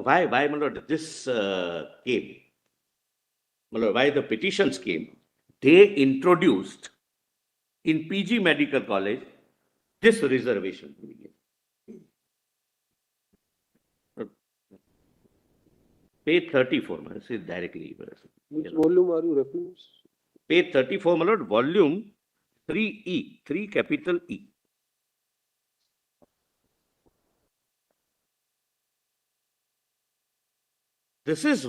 why, my lord, this came, my lord, why the petitions came, they introduced in PG Medical College this reservation. Page 34, my lord, this is directly. Which volume are you referring to? Page 34, my lord, volume 3E, 3 capital E. This is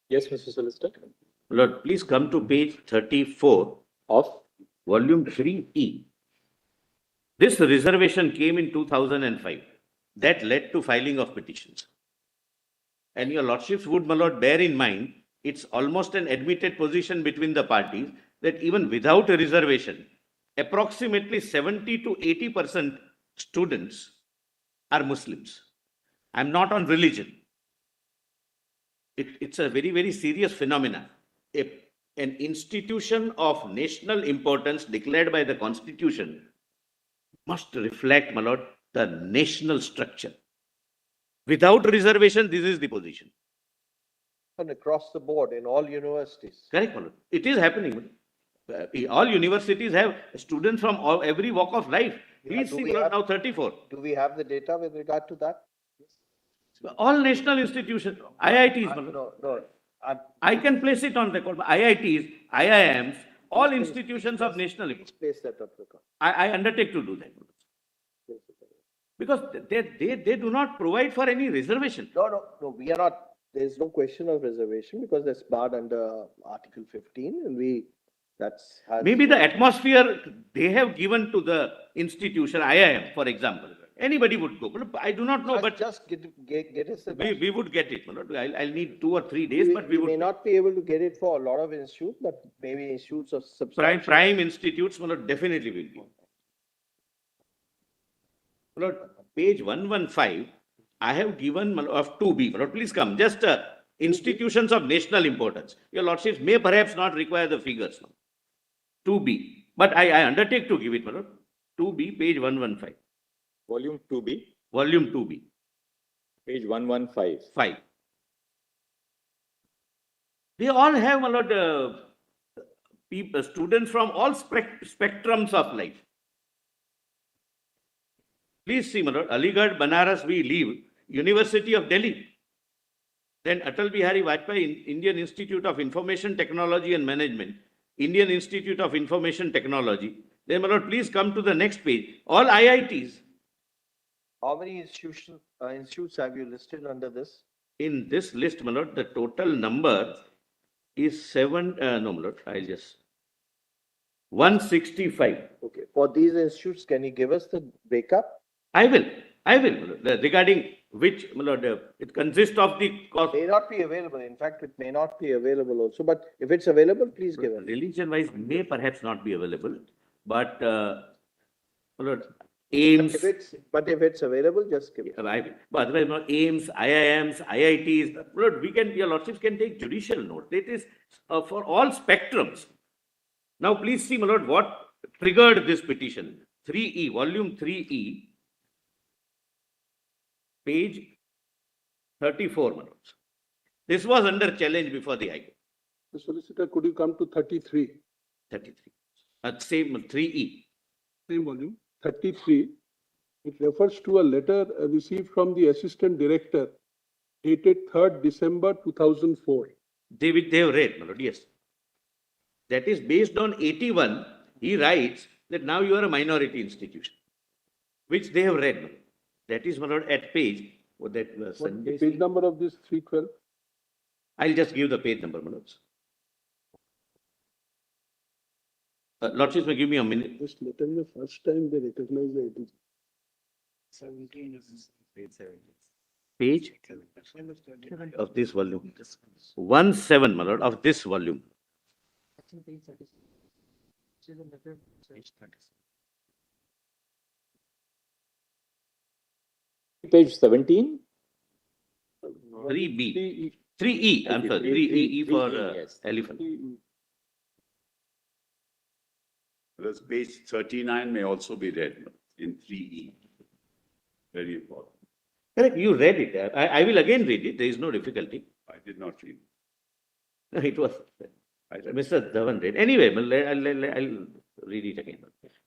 Yes, Mr. Solicitor. Lord, please come to page 34 Of volume 3E. This reservation came in 2005. That led to filing of petitions. And your lordships would, my lord, bear in mind, it's almost an admitted position between the parties that even without a reservation, approximately 70 to 80% students are Muslims. I'm not on religion. It's a very, very serious phenomenon. An institution of national importance declared by the Constitution must reflect, my lord, the national structure. Without reservation, this is the position. And across the board in all universities. Correct, my lord. It is happening. All universities have students from every walk of life. Please see, my lord, now 34. Do we have the data with regard to that? All national institutions, IITs, my lord. No. I can place it on record. IITs, IIMs, all institutions of national importance. Please place that on record. I undertake to do that. Because they do not provide for any reservation. No, we are not. There is no question of reservation because that's barred under Article 15 and maybe the atmosphere they have given to the institution, IIM, for example. Anybody would go. I do not know, but just get us the we would get it. I'll need 2 or 3 days, but we would. May not be able to get it for a lot of institutes, but maybe institutes of substantial. Prime institutes, definitely will be. Lord, page 115, I have given of 2B. Lord, please come. Just institutions of national importance. Your lordships may perhaps not require the figures. 2B. But I undertake to give it, my lord. 2B, page 115. volume 2B, Volume 2B. page 115. 5. They all have, my lord, students from all spectrums of life. Please see, my lord, Aligarh, Banaras, we leave. University of Delhi. Then Atal Bihari Vajpayee, Indian Institute of Information Technology and Management, Indian Institute of Information Technology. Then, my lord, please come to the next page. All IITs. How many institutes have you listed under this? In this list, my lord, the total number is 7. No, my lord, I'll just 165. Okay. For these institutes, can you give us the breakup? I will. Regarding which, my lord, it consists of the cost. May not be available. In fact, it may not be available also. But if it's available, please give us. Religion-wise, may perhaps not be available, but my lord, aims. But if it's available, just give it. Right. But otherwise, no, aims, IIMs, IITs. Lord, your lordships can take judicial note. It is for all spectrums. Now, please see, my lord, what triggered this petition. 3E, volume 3E, page 34, my lords. This was under challenge before the High Court. The solicitor, could you come to 33, 33. Same 3E. same volume, 33. It refers to a letter received from the assistant director dated 3rd December 2004. They have read, my lord, yes. That is based on 81. He writes that now you are a minority institution, which they have read, my lord. That is, my lord, at page. What that What is Sunday. the page number of this 312? I'll just give the page number, my lords. Lordships, may give me a minute. This letter is the first time they recognize the agency. 17 is page 17. Page of this volume. 17, my lord, of this volume. Page 17? 3B. 3E, I'm sorry, 3E for 3E, yes. elephant. Whereas page 39 may also be read in 3E. Very important. Correct, you read it. I will again read it. There is no difficulty. I did not read. It was, I read. Mr. Dhawan read. Anyway, I'll read it again.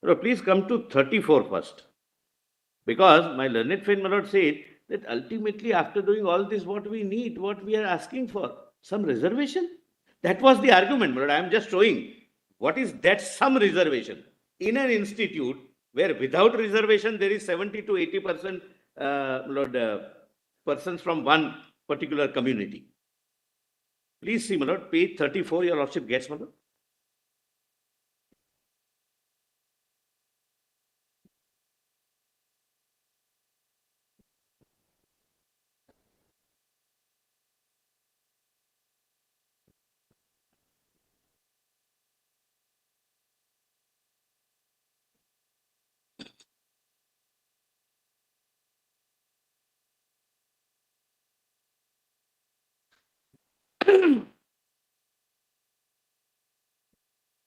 So please come to 34 first. Because my learned friend, my lord, said that ultimately after doing all this, what we need, what we are asking for, some reservation. That was the argument, my lord. I am just showing what is that some reservation in an institute where without reservation there is 70 to 80% persons from one particular community. Please see, my lord, page 34, your lordship gets, my lord.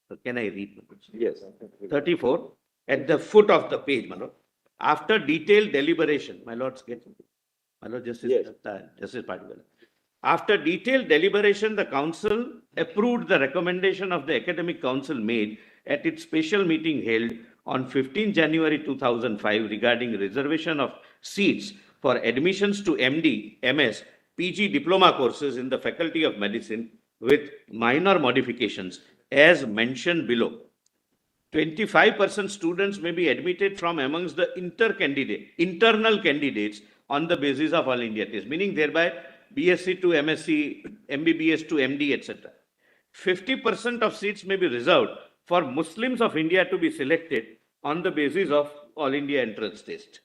So can I read? My lord? Yes. 34, at the foot of the page, my lord. After detailed deliberation, my lords get, my lord Justice, Yes. Justice Particular. After detailed deliberation, the council approved the recommendation of the academic council made at its special meeting held on 15 January 2005 regarding reservation of seats for admissions to MD, MS, PG diploma courses in the Faculty of Medicine with minor modifications as mentioned below. 25% students may be admitted from amongst the internal candidates on the basis of All India test, meaning thereby BSc to MSc, MBBS to MD, etc. 50% of seats may be reserved for Muslims of India to be selected on the basis of All India entrance test.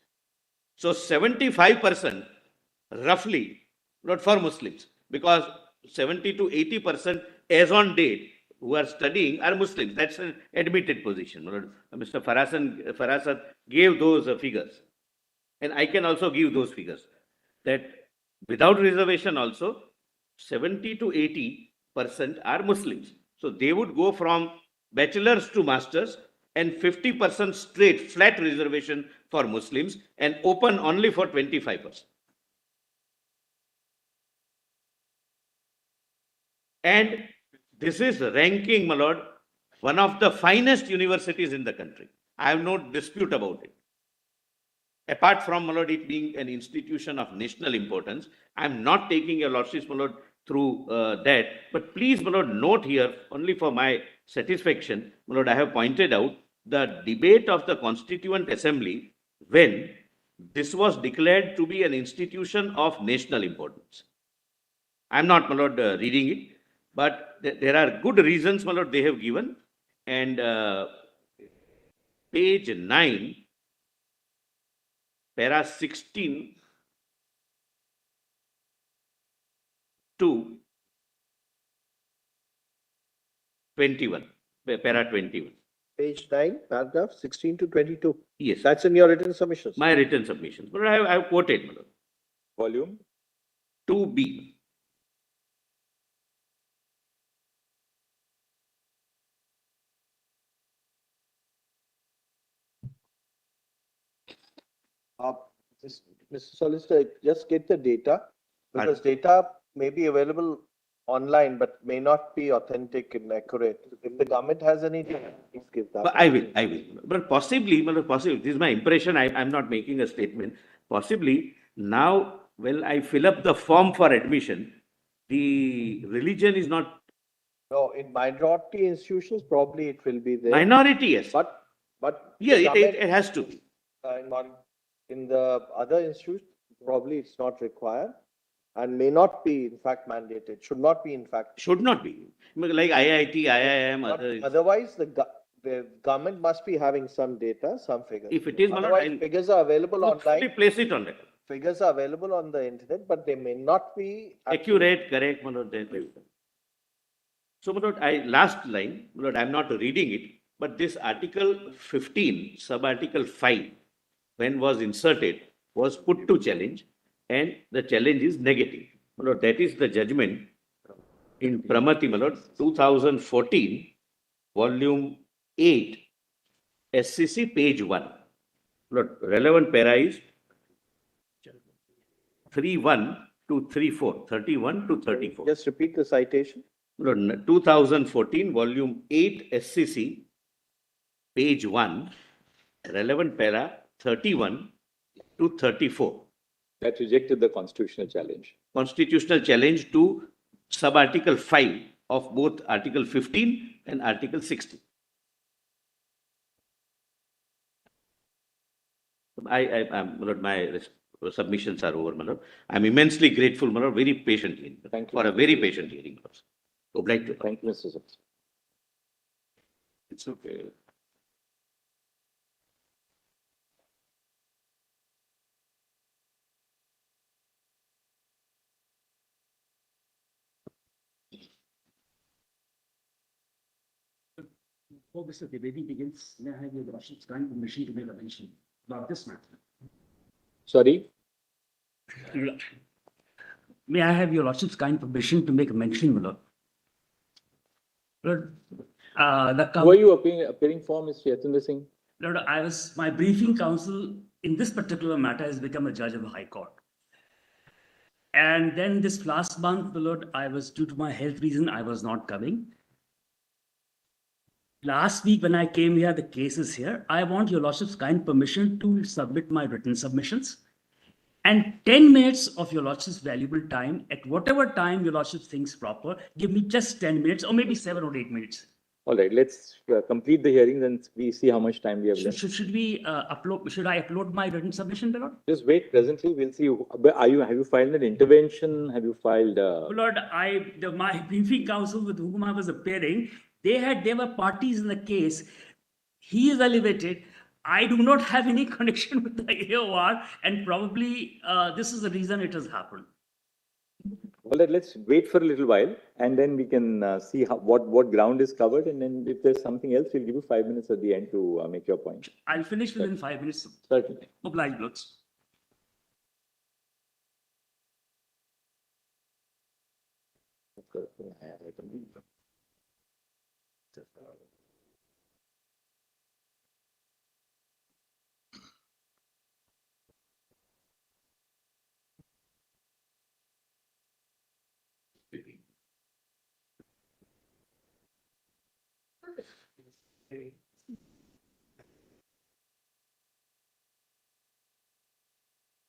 So 75% roughly, not for Muslims, because 70 to 80% as on date who are studying are Muslims. That's an admitted position. Mr. Farasat gave those figures. And I can also give those figures. That without reservation also, 70 to 80% are Muslims. So they would go from bachelor's to master's and 50% straight flat reservation for Muslims and open only for 25%. And this is ranking, my lord, one of the finest universities in the country. I have no dispute about it. Apart from, my lord, it being an institution of national importance, I am not taking your lordship, my lord, through that. But please, my lord, note here, only for my satisfaction, my lord, I have pointed out the debate of the Constituent Assembly when this was declared to be an institution of national importance. I am not, my lord, reading it, but there are good reasons, my lord, they have given. And page 9, para 16 to 21, para 21. Page 9, paragraph 16 to 22. Yes, That's in your written submissions. my written submissions. But I have quoted, my lord. Volume? 2B. Mr. Solicitor, just get the data, because data may be available online, but may not be authentic and accurate. If the government has any data, please give that. But I will. But possibly, this is my impression, I'm not making a statement. Possibly, now, when I fill up the form for admission, the religion is not No, in minority institutions, probably it will be there. minority, yes. But Yeah, the government, it has to be. in the other institutes, probably it's not required and may not be in fact mandated, should not be in fact. Should not be. Like IIT, IIM, But other. otherwise, the government must be having some data, some figures. If it is, Otherwise, figures are available truthfully online, place it on record. figures are available on the internet, but they may not be Accurate, correct, So, last line, I'm not reading it, but this Article 15, sub-article 5, when was inserted, was put to challenge, and the challenge is negative. That is the judgment in Pramati, 2014, volume 8, SCC, page 1. Relevant para is 31 to 34, 31 to 34. Just repeat the citation. 2014, volume 8, SCC, page 1, relevant para 31 to 34. That rejected the constitutional challenge. Constitutional challenge to sub-article 5 of both Article 15 and Article 16. My submissions are over, I'm immensely grateful, very patient hearing. Thank you. For a very patient hearing. Obliged to. Thank you, Mr. Solicitor. It's okay. Before Mr. Trivedi begins, may I have your lordship's kind permission to make a mention about this matter? Sorry? May I have your lordship's kind permission to make a mention, my lord? Lord, Who are you appearing for, Mr. Yatendra Singh? Lord, my briefing counsel in this particular matter has become a judge of the High Court. And then this last month, my lord, due to my health reason, I was not coming. Last week when I came here, the case is here. I want your lordship's kind permission to submit my written submissions. And 10 minutes of your lordship's valuable time, at whatever time your lordship thinks proper, give me just 10 minutes or maybe 7 or 8 minutes. All right, let's complete the hearings and we see how much time we have left. Should I upload my written submission, my lord? Just wait presently, we'll see. Have you filed an intervention? Have you filed? Lord, my briefing counsel with whom I was appearing, there were parties in the case. He is elevated. I do not have any connection with the AOR, and probably this is the reason it has happened. All right, let's wait for a little while and then we can see what ground is covered, and then if there's something else, we'll give you 5 minutes at the end to make your point. I'll finish within 5 minutes. Certainly. Obliged, lords.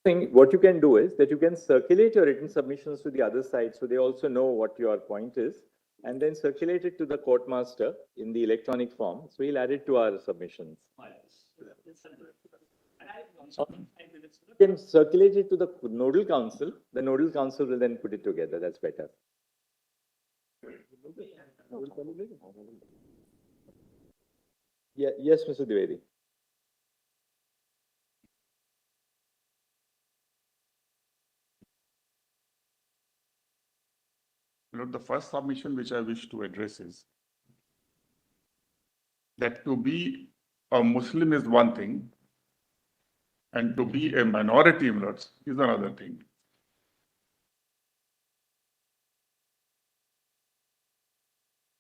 What you can do is that you can circulate your written submissions to the other side so they also know what your point is, and then circulate it to the court master in the electronic form. So he'll add it to our submissions. You can circulate it to the nodal council. The nodal council will then put it together. That's better. Yeah, yes, Mr. Dwivedi. Lord, the first submission which I wish to address is that to be a Muslim is one thing, and to be a minority, Lord, is another thing.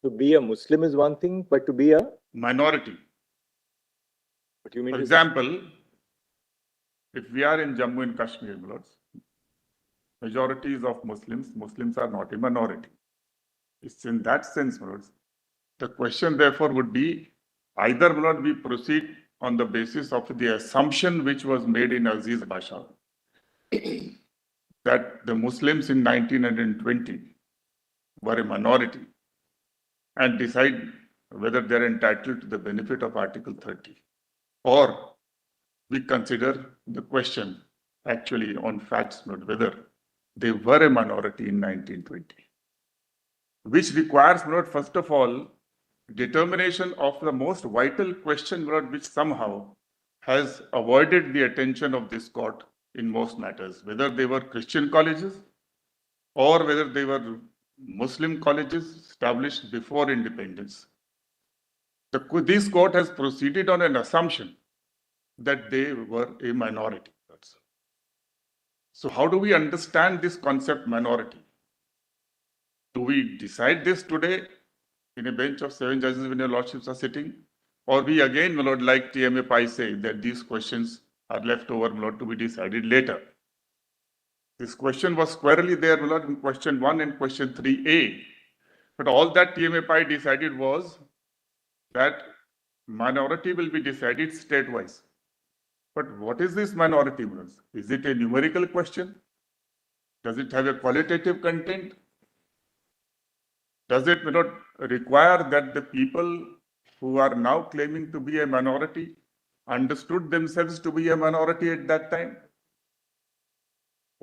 To be a Muslim is one thing, but to be a Minority. what do you mean? For example, if we are in Jammu and Kashmir, my lords, majorities of Muslims are not a minority. It's in that sense, my lords. The question therefore would be either, my lord, we proceed on the basis of the assumption which was made in Aziz Basha that the Muslims in 1920 were a minority and decide whether they're entitled to the benefit of Article 30, or we consider the question actually on facts, not whether they were a minority in 1920, which requires, not first of all, determination of the most vital question, which somehow has avoided the attention of this court in most matters, whether they were Christian colleges or whether they were Muslim colleges established before independence. This court has proceeded on an assumption that they were a minority. So how do we understand this concept minority? Do we decide this today in a bench of 7 judges when your lordships are sitting? Or we again, my lord, like TMA Pai say, that these questions are left over, my lord, to be decided later. This question was squarely there, my lord, in question 1 and question 3A. But all that TMA Pai decided was that minority will be decided state-wise. But what is this minority? Is it a numerical question? Does it have a qualitative content? Does it not require that the people who are now claiming to be a minority understood themselves to be a minority at that time?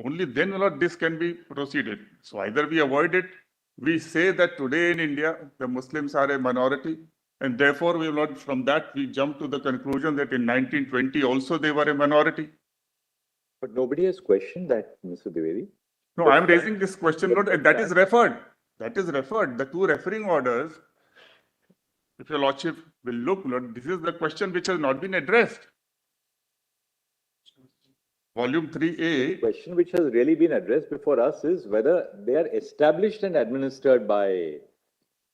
Only then, Lord, this can be proceeded. So either we avoid it, we say that today in India, the Muslims are a minority, and therefore we will not, from that, we jump to the conclusion that in 1920 also they were a minority. But nobody has questioned that, Mr. Dwivedi. No, I am raising this question, Lord, and that is referred. That is referred. The two referring orders, if your lordship will look, Lord, this is the question which has not been addressed. Volume 3A. The question which has really been addressed before us is whether they are established and administered by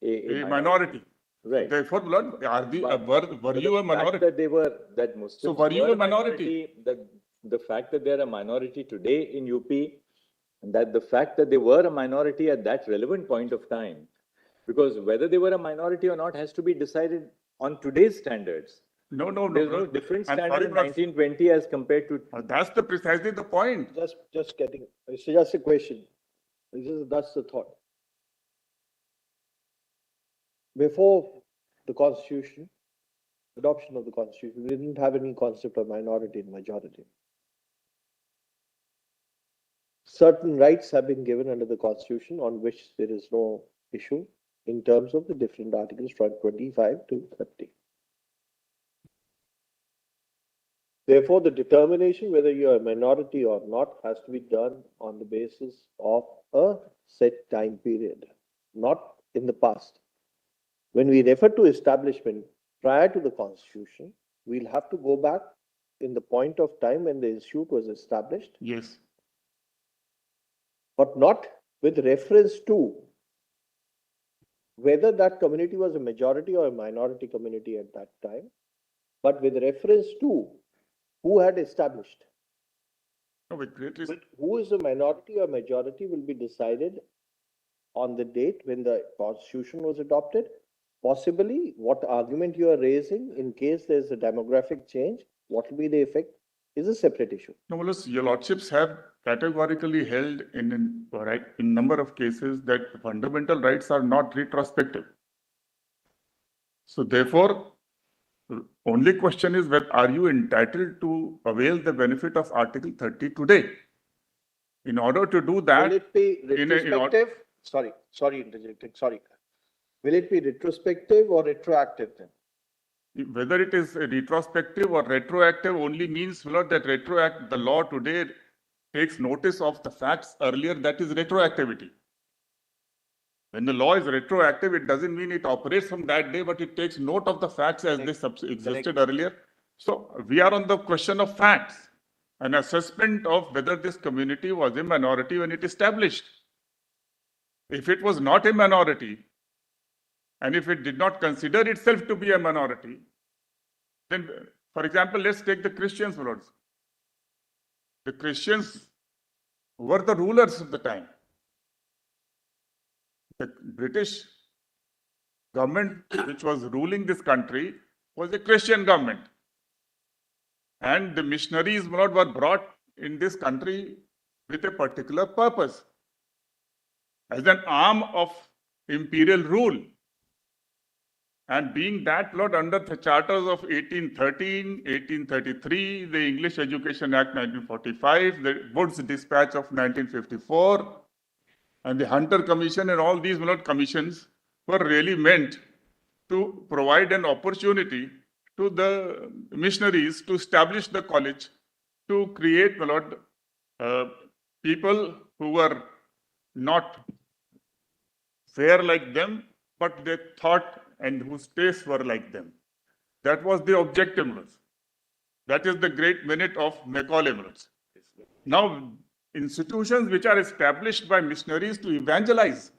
a minority. Right. Therefore, Lord, were you a minority? That they were, that Muslims so were you a minority? The fact that they're a minority today in UP, and that the fact that they were a minority at that relevant point of time, because whether they were a minority or not has to be decided on today's standards. No. There's no different standard in 1920 as compared to. That's precisely the point. Just getting, it's just a question. That's the thought. Before the Constitution, adoption of the Constitution, we didn't have any concept of minority and majority. Certain rights have been given under the Constitution on which there is no issue in terms of the different articles from 25 to 30. Therefore, the determination whether you are a minority or not has to be done on the basis of a set time period, not in the past. When we refer to establishment prior to the Constitution, we'll have to go back in the point of time when the institute was established. Yes. But not with reference to whether that community was a majority or a minority community at that time, but with reference to who had established. No, with great reason. Who is a minority or majority will be decided on the date when the Constitution was adopted. Possibly, what argument you are raising in case there's a demographic change, what will be the effect is a separate issue. No, your lordships have categorically held in number of cases that fundamental rights are not retrospective. So therefore, only question is whether are you entitled to avail the benefit of Article 30 today? In order to do that, will it be retrospective? Sorry, interjecting. Sorry. Will it be retrospective or retroactive then? Whether it is retrospective or retroactive only means, Lord, that the law today takes notice of the facts earlier, that is retroactivity. When the law is retroactive, it doesn't mean it operates from that day, but it takes note of the facts as they existed earlier. So we are on the question of facts, an assessment of whether this community was a minority when it established. If it was not a minority, and if it did not consider itself to be a minority, then, for example, let's take the Christians, Lords. the Christians were the rulers of the time. The British government which was ruling this country was a Christian government. And the missionaries were brought in this country with a particular purpose, as an arm of imperial rule. And being that, Lord, under the charters of 1813, 1833, the English Education Act 1945, the Woods Dispatch of 1954, and the Hunter Commission and all these commissions were really meant to provide an opportunity to the missionaries to establish the college, to create people who were not fair like them, but they thought and whose tastes were like them. That was the objective. That is the great minute of Macaulay. Now, institutions which are established by missionaries to evangelize,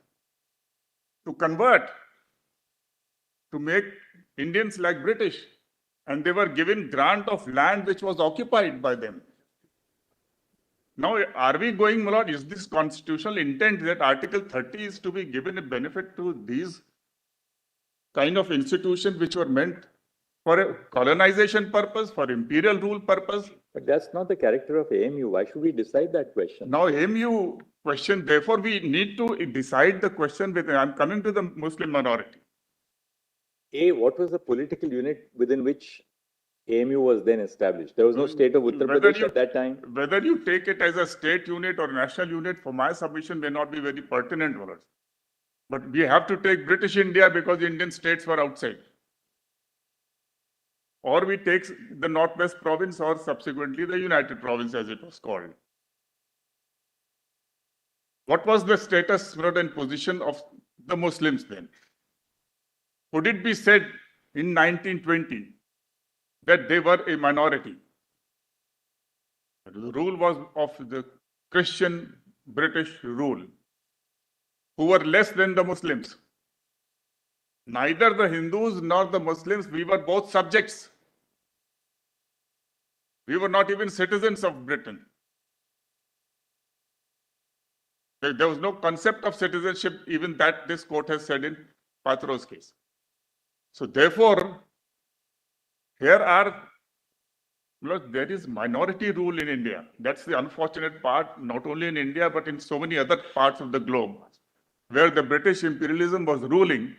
to convert, to make Indians like British, and they were given grant of land which was occupied by them. Now, are we going, my lord, is this constitutional intent that Article 30 is to be given a benefit to these kind of institutions which were meant for a colonization purpose, for imperial rule purpose? But that's not the character of AMU. Why should we decide that question? Now, AMU question, therefore, we need to decide the question with, I'm coming to the Muslim minority. What was the political unit within which AMU was then established? There was no state of Uttar Pradesh at that time. Whether you take it as a state unit or national unit, for my submission, may not be very pertinent. But we have to take British India because the Indian states were outside. Or we take the Northwest Province or subsequently the United Province as it was called. What was the status and position of the Muslims then? Could it be said in 1920 that they were a minority? The rule was of the Christian British rule, who were less than the Muslims. Neither the Hindus nor the Muslims, we were both subjects. We were not even citizens of Britain. There was no concept of citizenship, even that this court has said in Patro's case. So therefore, there is minority rule in India. That's the unfortunate part, not only in India, but in so many other parts of the globe, where the British imperialism was ruling.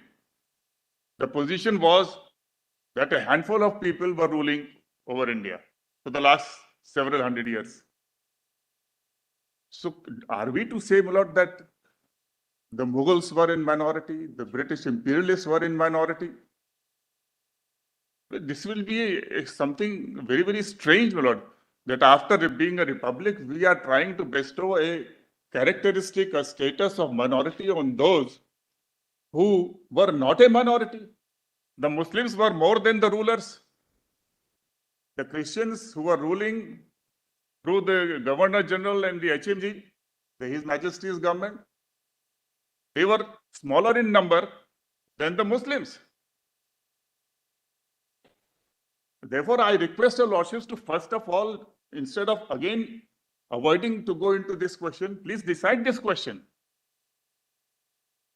The position was that a handful of people were ruling over India for the last several hundred years. So are we to say, my lord, that the Mughals were in minority, the British imperialists were in minority? This will be something very, very strange, my lord, that after being a republic, we are trying to bestow a characteristic, a status of minority on those who were not a minority. The Muslims were more than the rulers. The Christians who were ruling through the Governor General and the HMG, His Majesty's government, they were smaller in number than the Muslims. Therefore, I request your lordships to first of all, instead of again avoiding to go into this question, please decide this question.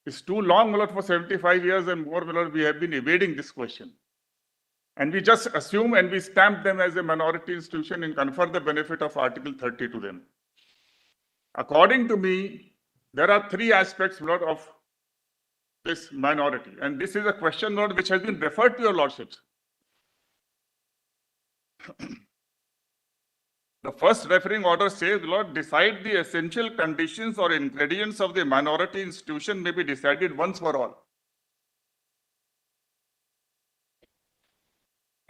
It's too long, my lord, for 75 years and more, my lord, we have been evading this question. And we just assume and we stamp them as a minority institution and confer the benefit of Article 30 to them. According to me, there are three aspects, my lord, of this minority. And this is a question, my lord, which has been referred to your lordships. The first referring order says, Lord, decide the essential conditions or ingredients of the minority institution may be decided once for all.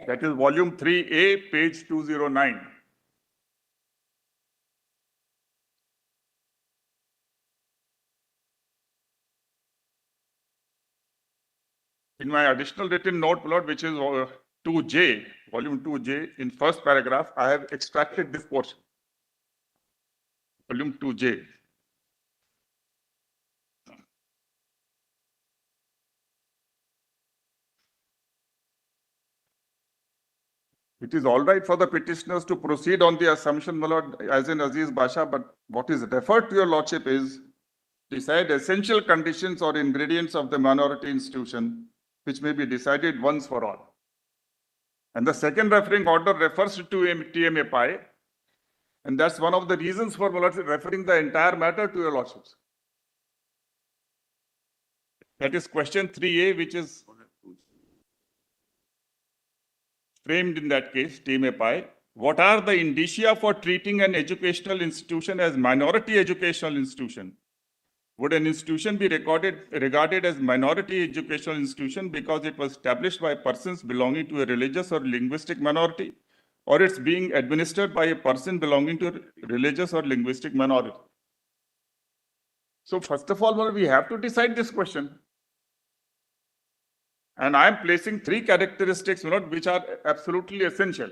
That is volume 3A, page 209. In my additional written note, Lord, which is 2J, volume 2J, in first paragraph, I have extracted this portion. Volume 2J. It is all right for the petitioners to proceed on the assumption, my lord, as in Aziz Basha, but what is referred to your lordship is decide essential conditions or ingredients of the minority institution, which may be decided once for all. And the second referring order refers to TMAPI, and that's one of the reasons for my lordship referring the entire matter to your lordships. That is question 3A, which is framed in that case, TMAPI. What are the indicia for treating an educational institution as minority educational institution? Would an institution be regarded as minority educational institution because it was established by persons belonging to a religious or linguistic minority, or it's being administered by a person belonging to a religious or linguistic minority? So first of all, we have to decide this question. And I am placing three characteristics, which are absolutely essential.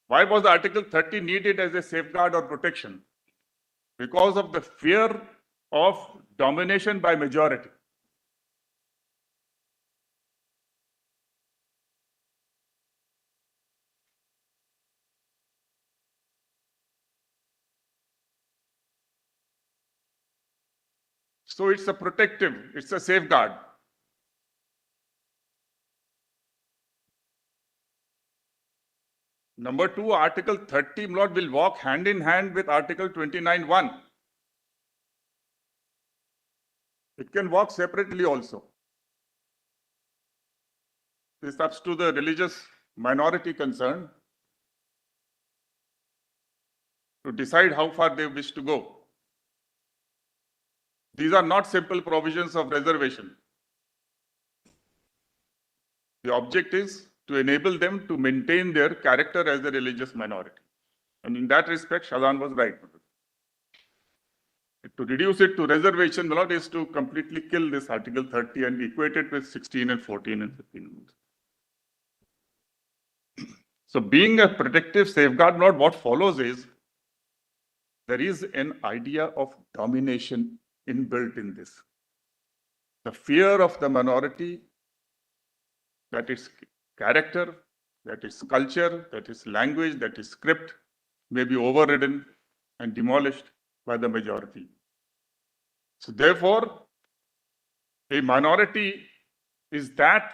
Why was Article 30 needed as a safeguard or protection? Because of the fear of domination by majority. So it's a protective, it's a safeguard. Number two, Article 30 will walk hand in hand with Article 29(1). It can walk separately also. It's up to the religious minority concerned to decide how far they wish to go. These are not simple provisions of reservation. The object is to enable them to maintain their character as a religious minority. And in that respect, Shazan was right. To reduce it to reservation is to completely kill this Article 30 and equate it with 16 and 14 and 15. So being a protective safeguard, what follows is there is an idea of domination inbuilt in this. The fear of the minority, that is character, that is culture, that is language, that is script, may be overridden and demolished by the majority. So therefore, a minority is that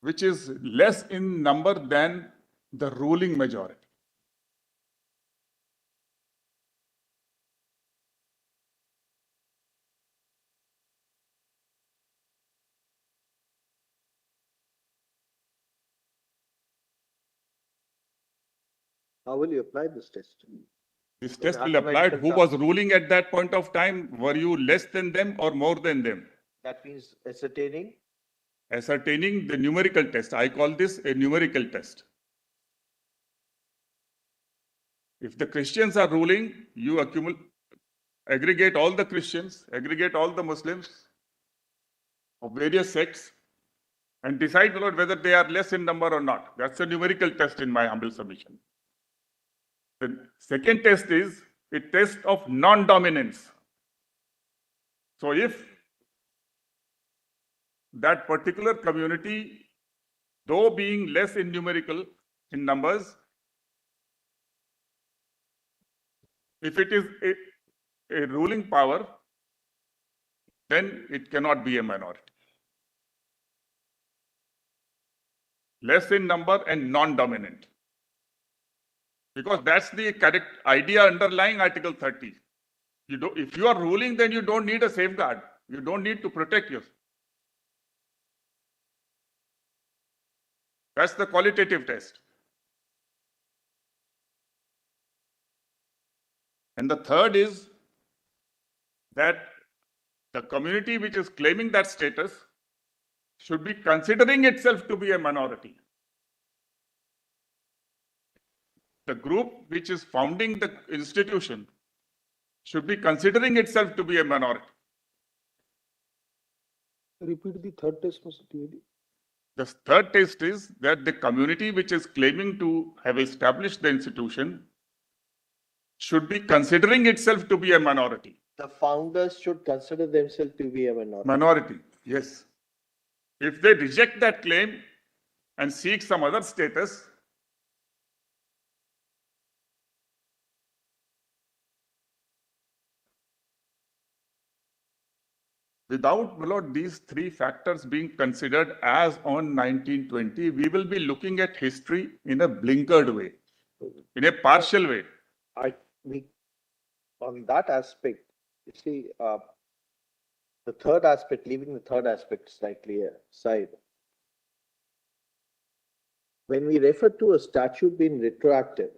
which is less in number than the ruling majority. How will you apply this test? This test will apply to who was ruling at that point of time. Were you less than them or more than them? That means ascertaining? Ascertaining the numerical test. I call this a numerical test. If the Christians are ruling, you aggregate all the Christians, aggregate all the Muslims of various sects, and decide whether they are less in number or not. That's a numerical test in my humble submission. The second test is a test of non-dominance. So if that particular community, though being less in numerical, in numbers, if it is a ruling power, then it cannot be a minority. Less in number and non-dominant. Because that's the correct idea underlying Article 30. If you are ruling, then you don't need a safeguard. You don't need to protect yourself. That's the qualitative test. And the third is that the community which is claiming that status should be considering itself to be a minority. The group which is founding the institution should be considering itself to be a minority. Repeat the third test, Mr. Trivedi. The third test is that the community which is claiming to have established the institution should be considering itself to be a minority. The founders should consider themselves to be a minority. Minority, yes. If they reject that claim and seek some other status, without, my lord, these three factors being considered as on 1920, we will be looking at history in a blinkered way, in a partial way. On that aspect, you see, the third aspect, leaving the third aspect slightly aside, when we refer to a statute being retroactive,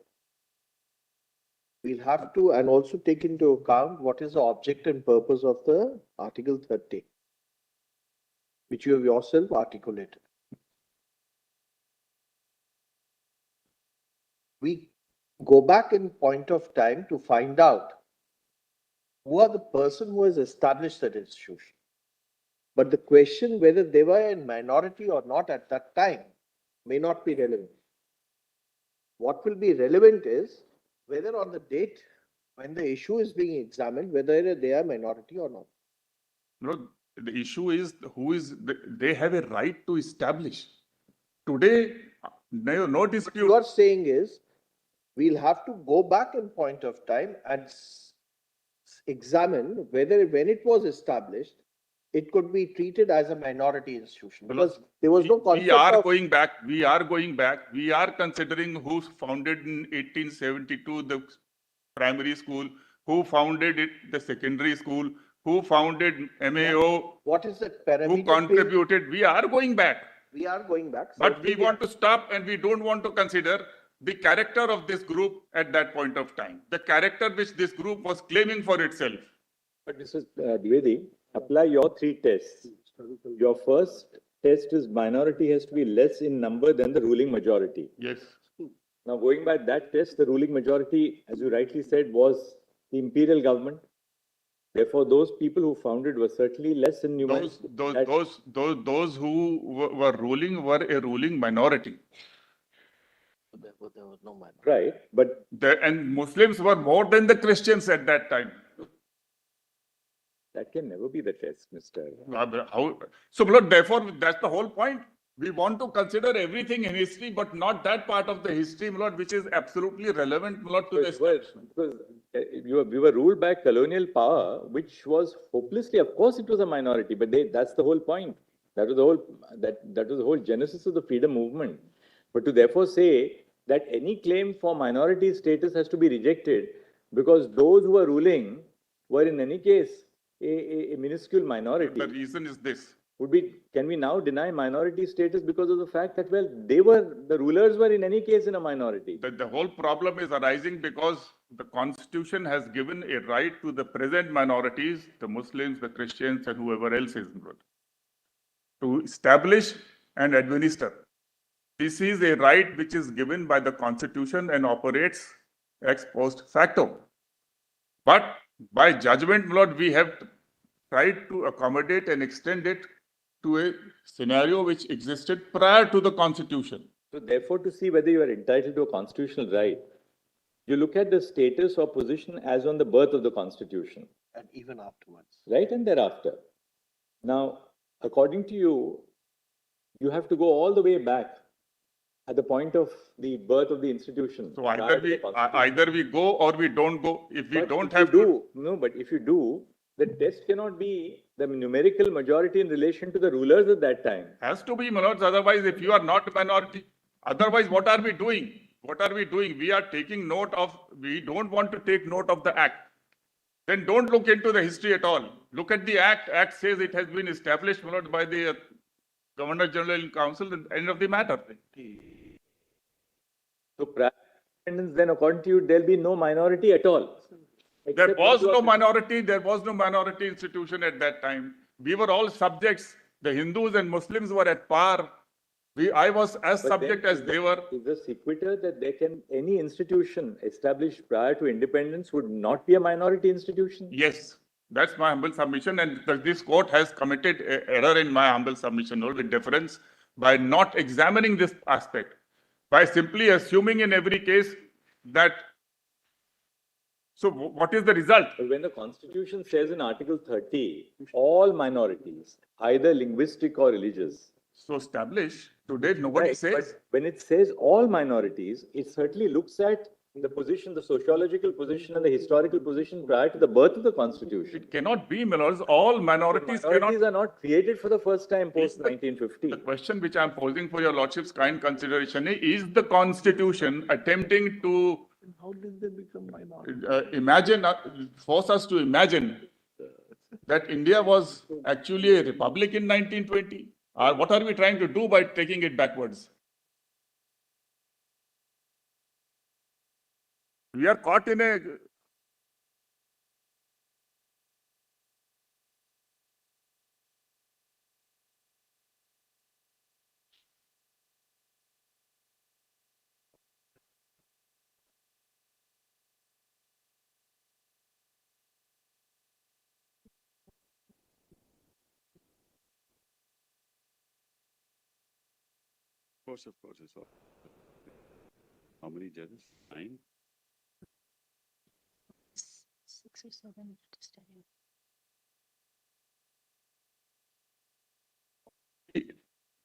we'll have to and also take into account what is the object and purpose of the Article 30, which you have yourself articulated. We go back in point of time to find out who are the person who has established that institution. But the question whether they were in minority or not at that time may not be relevant. What will be relevant is whether on the date when the issue is being examined, whether they are minority or not. No, the issue is they have a right to establish. Today, no What dispute. you are saying is we'll have to go back in point of time and examine whether when it was established, it could be treated as a minority institution because there was no concept We are of going back. We are going back. We are considering who founded in 1872 the primary school, who founded it, the secondary school, who founded MAO, what is the parameter. who contributed. We are going back. We are going back. But we want to stop and we don't want to consider the character of this group at that point of time. The character which this group was claiming for itself. But Mr. Dwivedi, apply your three tests. Your first test is minority has to be less in number than the ruling majority. Yes. Now, going by that test, the ruling majority, as you rightly said, was the imperial government. Therefore, those people who founded were certainly less in number. Those who were ruling were a ruling minority. There was no minority. Right, but And Muslims were more than the Christians at that time. that can never be the test, Mr. So, Lord, therefore, that's the whole point. We want to consider everything in history, but not that part of the history, Lord, which is absolutely relevant, Lord, to this. Because we were ruled by colonial power, which was hopelessly, of course, it was a minority, but that's the whole point. That was the whole genesis of the freedom movement. But to therefore say that any claim for minority status has to be rejected because those who were ruling were in any case a minuscule minority. The reason is this. Can we now deny minority status because of the fact that, well, the rulers were in any case in a minority? The whole problem is arising because the Constitution has given a right to the present minorities, the Muslims, the Christians, and whoever else is, to establish and administer. This is a right which is given by the Constitution and operates ex post facto. But by judgment, Lord, we have tried to accommodate and extend it to a scenario which existed prior to the Constitution. So therefore, to see whether you are entitled to a constitutional right, you look at the status or position as on the birth of the Constitution. And even afterwards. Right, and thereafter. Now, according to you, you have to go all the way back at the point of the birth of the institution. So either we go or we don't go. If we don't have to. No, but if you do, the test cannot be the numerical majority in relation to the rulers at that time. Has to be, my lords. Otherwise, if you are not a minority, otherwise, what are we doing? What are we doing? We are taking note of, we don't want to take note of the act. Then don't look into the history at all. Look at the act. Act says it has been established, my lord, by the Governor General in Council at the end of the matter. So prior independence, then according to you, there'll be no minority at all. There was no minority. There was no minority institution at that time. We were all subjects. The Hindus and Muslims were at par. I was as subject as they were. Is the sequitur that any institution established prior to independence would not be a minority institution? Yes, that's my humble submission. And this court has committed an error in my humble submission, with deference, by not examining this aspect, by simply assuming in every case that. So what is the result? When the Constitution says in Article 30, all minorities, either linguistic or religious. So established. Today, nobody says. But when it says all minorities, it certainly looks at The position, the sociological position and the historical position prior to the birth of the constitution. It cannot be, my lords. All minorities Minorities cannot. are not created for the first time post 1950. The question which I am posing for your lordship's kind consideration is the constitution attempting to How did they become minority? imagine, force us to imagine that India was actually a republic in 1920? What are we trying to do by taking it backwards? We are caught in a Of course, it's all. How many judges? 9? 6 or 7, just tell you.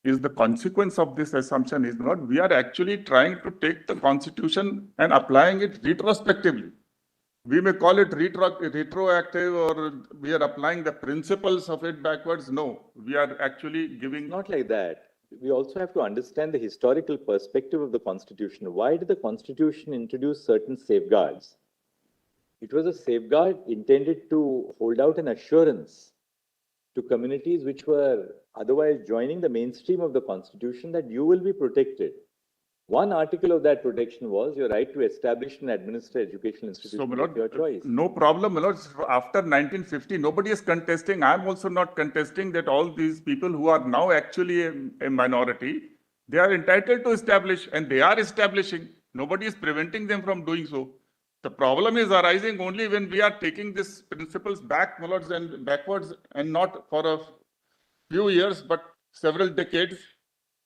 is the consequence of this assumption is not, we are actually trying to take the constitution and applying it retrospectively. We may call it retroactive, or we are applying the principles of it backwards. No, we are actually giving. Not like that. We also have to understand the historical perspective of the constitution. Why did the constitution introduce certain safeguards? It was a safeguard intended to hold out an assurance to communities which were otherwise joining the mainstream of the constitution that you will be protected. One article of that protection was your right to establish and administer educational institutions of your choice. No problem, my lords. After 1950, nobody is contesting. I am also not contesting that all these people who are now actually a minority, they are entitled to establish, and they are establishing. Nobody is preventing them from doing so. The problem is arising only when we are taking these principles back, my lords, and backwards, and not for a few years, but several decades.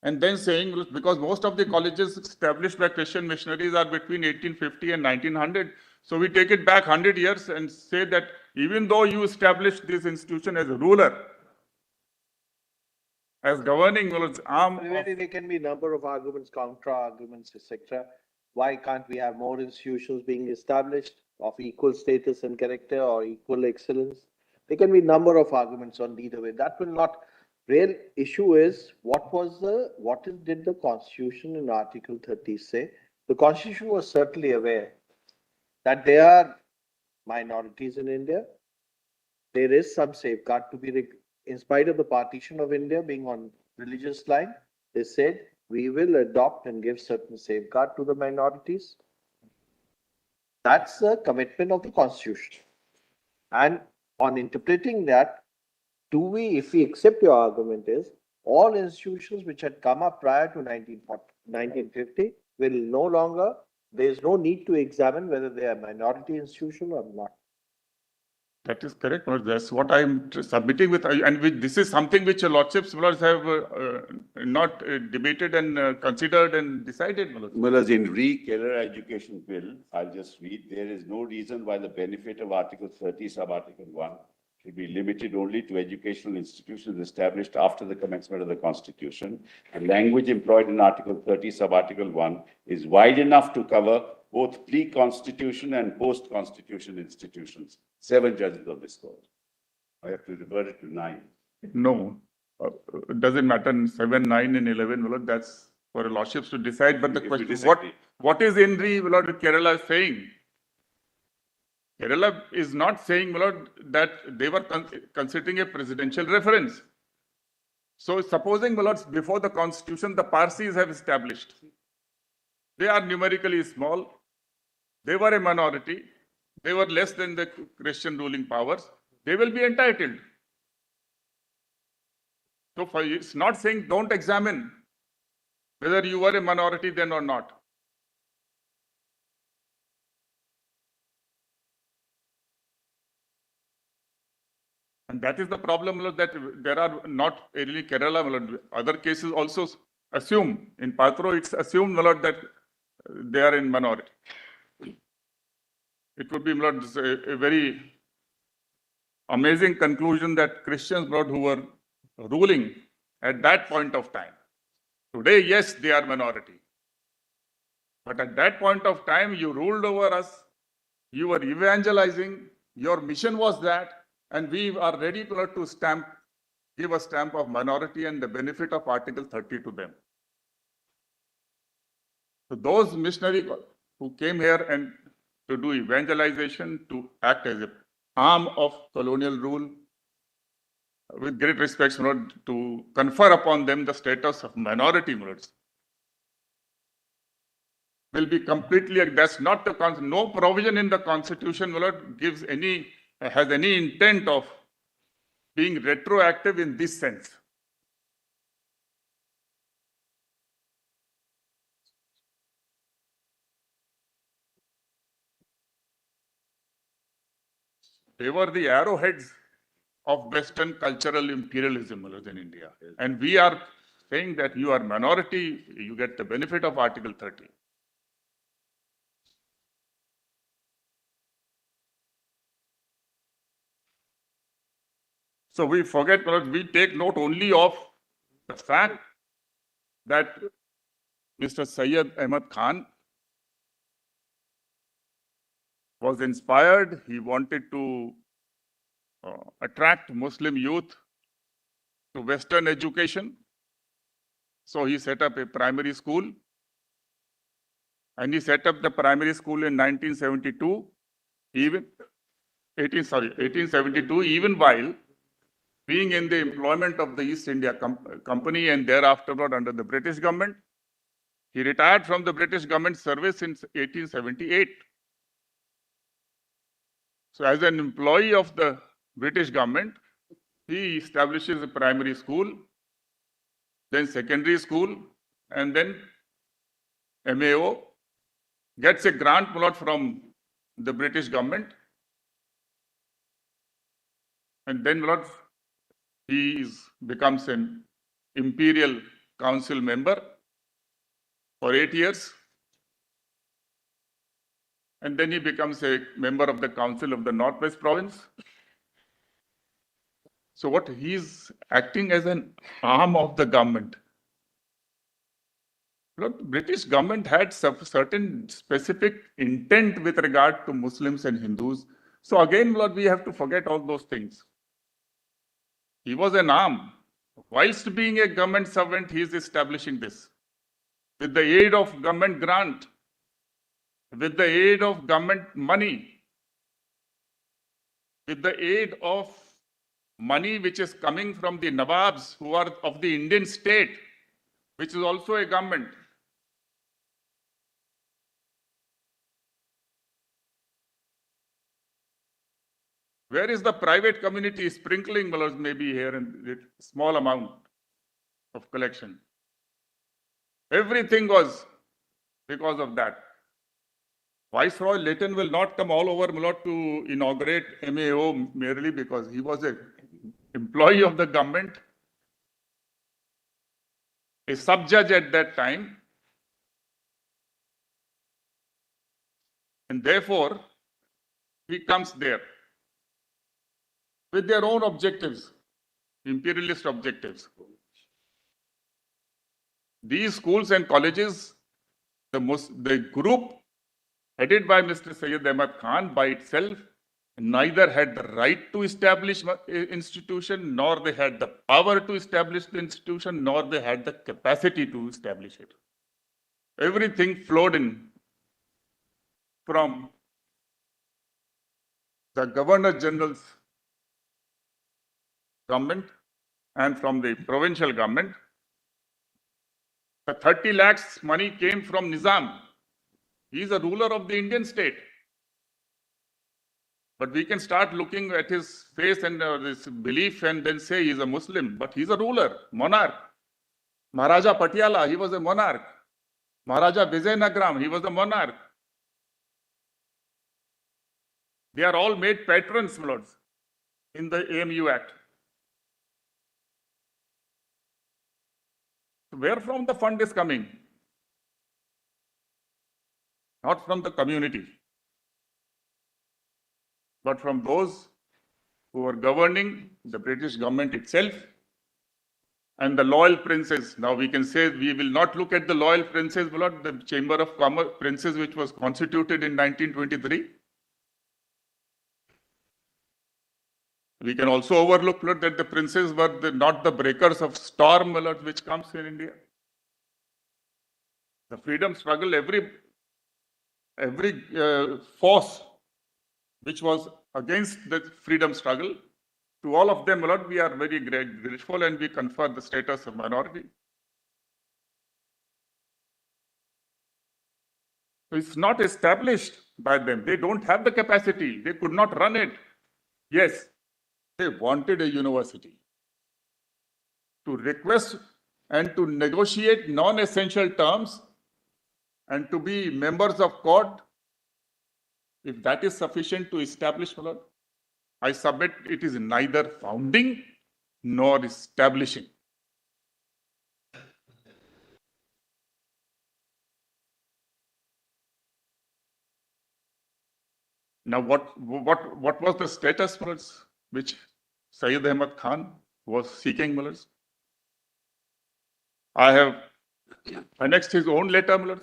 And then saying, because most of the colleges established by Christian missionaries are between 1850 and 1900. So we take it back 100 years and say that even though you established this institution as a ruler, as governing arm. There can be a number of arguments, counter arguments, etc. Why can't we have more institutions being established of equal status and character or equal excellence? There can be a number of arguments on either way. That will not. Real issue is did the Constitution in Article 30 say? The Constitution was certainly aware that there are minorities in India. There is some safeguard to be, in spite of the partition of India being on religious line, they said we will adopt and give certain safeguard to the minorities. That's the commitment of the Constitution. And on interpreting that, if we accept your argument is, all institutions which had come up prior to 1950 will no longer, there is no need to examine whether they are minority institution or not. That is correct. That's what I'm submitting with, and this is something which your lordships have not debated and considered and decided. Mullahs, in Kerala Education Bill, I'll just read, there is no reason why the benefit of Article 30, Sub-Article 1 should be limited only to educational institutions established after the commencement of the Constitution. The language employed in Article 30, Sub-Article 1 is wide enough to cover both pre-Constitution and post-Constitution institutions. 7 judges of this court. I have to revert it to 9. No, it doesn't matter. 7, 9, and 11. Well, that's for the lordships to decide. But the question, what is Henry Kerala saying? Kerala is not saying, my lord, that they were considering a presidential reference. So supposing, my lords, before the Constitution, the Parsis have established. They are numerically small. They were a minority. They were less than the Christian ruling powers. They will be entitled. So it's not saying don't examine whether you were a minority then or not. And that is the problem, that there are not really Kerala, other cases also assume, in Patro it's assumed that they are in minority. It would be a very amazing conclusion that Christians who were ruling at that point of time. Today, yes, they are minority. But at that point of time, you ruled over us, you were evangelizing, your mission was that, and we are ready to give a stamp of minority and the benefit of Article 30 to them. So those missionaries who came here and to do evangelization, to act as an arm of colonial rule, with great respect, to confer upon them the status of minority, will be completely, that's not the, no provision in the constitution, gives any, has any intent of being retroactive in this sense. They were the arrowheads of Western cultural imperialism in India. And we are saying that you are minority, you get the benefit of Article 30. So we forget, we take note only of the fact that Mr. Syed Ahmad Khan was inspired. He wanted to attract Muslim youth to Western education. So he set up a primary school. And he set up the primary school in 1972, 1872, even while being in the employment of the East India Company and thereafter under the British government. He retired from the British government service in 1878. So as an employee of the British government, he establishes a primary school, then secondary school, and then MAO, gets a grant from the British government, and then he becomes an Imperial Council member for 8 years. And then he becomes a member of the Council of the Northwest Province. So what he's acting as an arm of the government. Look, the British government had certain specific intent with regard to Muslims and Hindus. So again, Lord, we have to forget all those things. He was an arm. Whilst being a government servant, he is establishing this. With the aid of government grant, with the aid of government money, with the aid of money which is coming from the Nawabs who are of the Indian state, which is also a government. Where is the private community sprinkling maybe here in a small amount of collection? Everything was because of that. Viceroy Leighton will not come all over to inaugurate MAO merely because he was an employee of the government, a sub-judge at that time, and therefore he comes there with their own objectives, imperialist objectives. These schools and colleges, the group headed by Mr. Syed Ahmad Khan by itself neither had the right to establish an institution, nor they had the power to establish the institution, nor they had the capacity to establish it. Everything flowed in from the Governor General's government and from the provincial government. The 30 lakhs money came from Nizam. He is a ruler of the Indian state. But we can start looking at his face and his belief and then say he's a Muslim. But he's a ruler, monarch. Maharaja Patiala, he was a monarch. Maharaja Vijayanagram, he was a monarch. They are all made patrons, lords, in the AMU Act. Where from the fund is coming? Not from the community, but from those who are governing the British government itself and the loyal princes. Now we can say we will not look at the loyal princes, but the Chamber of Commerce princes, which was constituted in 1923. We can also overlook that the princes were not the breakers of storm which comes in India. The freedom struggle, every force which was against the freedom struggle, to all of them, we are very grateful and we confer the status of minority. It's not established by them. They don't have the capacity. They could not run it. Yes, they wanted a university to request and to negotiate non-essential terms and to be members of court. If that is sufficient to establish, I submit it is neither founding nor establishing. Now, what was the status which Syed Ahmad Khan was seeking? I have annexed his own letter.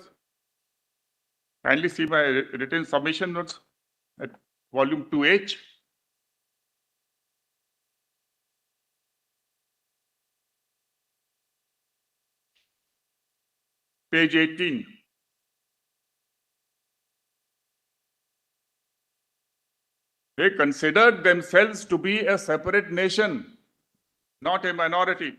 Kindly see my written submission notes at volume 2H. Page 18. They considered themselves to be a separate nation, not a minority.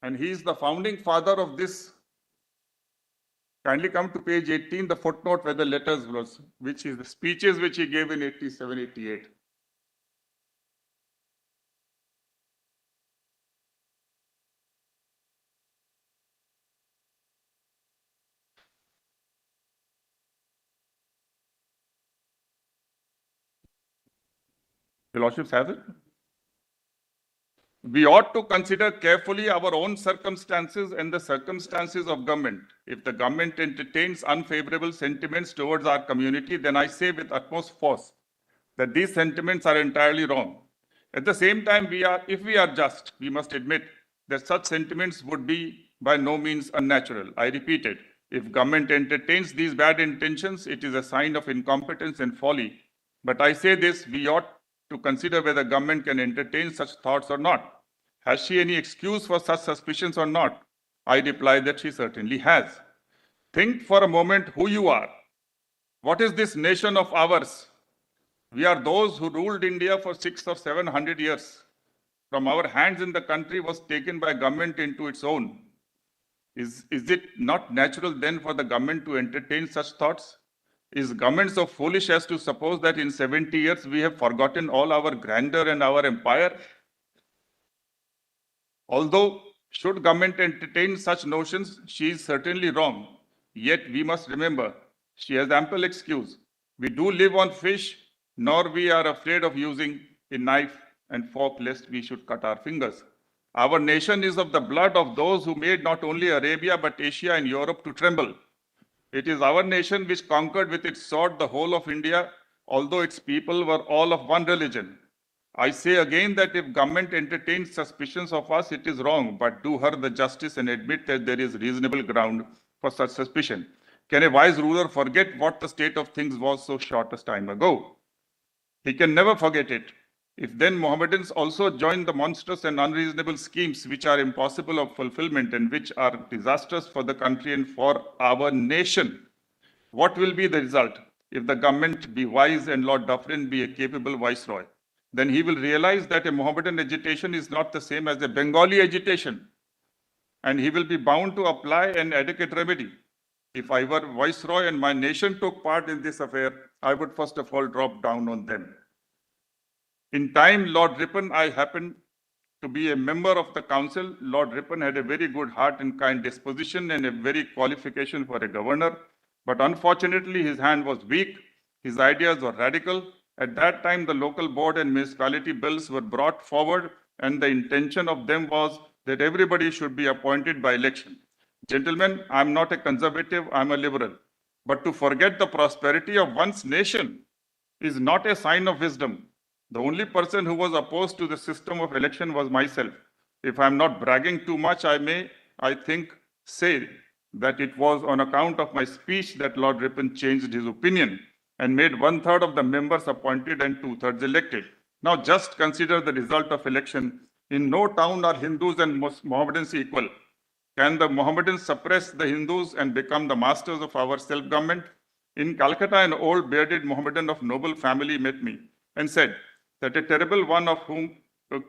And he is the founding father of this. Kindly come to page 18, the footnote where the letters was, which is the speeches which he gave in 87, 88. Your Lordships have it? We ought to consider carefully our own circumstances and the circumstances of government. If the government entertains unfavorable sentiments towards our community, then I say with utmost force that these sentiments are entirely wrong. At the same time, if we are just, we must admit that such sentiments would be by no means unnatural. I repeat it, if government entertains these bad intentions, it is a sign of incompetence and folly. But I say this, we ought to consider whether government can entertain such thoughts or not. Has she any excuse for such suspicions or not? I reply that she certainly has. Think for a moment who you are. What is this nation of ours? We are those who ruled India for 600 or 700 years. From our hands in the country was taken by government into its own. Is it not natural then for the government to entertain such thoughts? Is government so foolish as to suppose that in 70 years we have forgotten all our grandeur and our empire? Although, should government entertain such notions, she is certainly wrong. Yet we must remember, she has ample excuse. We do live on fish, nor we are afraid of using a knife and fork lest we should cut our fingers. Our nation is of the blood of those who made not only Arabia but Asia and Europe to tremble. It is our nation which conquered with its sword the whole of India, although its people were all of one religion. I say again that if government entertains suspicions of us, it is wrong, but do her the justice and admit that there is reasonable ground for such suspicion. Can a wise ruler forget what the state of things was so short a time ago? He can never forget it. If then Mohammedans also join the monstrous and unreasonable schemes which are impossible of fulfillment and which are disastrous for the country and for our nation, what will be the result? If the government be wise and Lord Dufferin be a capable viceroy, then he will realize that a Mohammedan agitation is not the same as a Bengali agitation, and he will be bound to apply an adequate remedy. If I were viceroy and my nation took part in this affair, I would first of all drop down on them. In time, Lord Ripon, I happened to be a member of the council. Lord Ripon had a very good heart and kind disposition and a very qualification for a governor. But unfortunately, his hand was weak. His ideas were radical. At that time, the local board and municipality bills were brought forward, and the intention of them was that everybody should be appointed by election. Gentlemen, I'm not a conservative, I'm a liberal. But to forget the prosperity of one's nation is not a sign of wisdom. The only person who was opposed to the system of election was myself. If I'm not bragging too much, I may, I think, say that it was on account of my speech that Lord Ripon changed his opinion and made 1/3 of the members appointed and 2/3 elected. Now just consider the result of election. In no town are Hindus and Mohammedans equal. Can the Mohammedans suppress the Hindus and become the masters of our self-government? In Calcutta, an old bearded Mohammedan of noble family met me and said that a terrible one of whom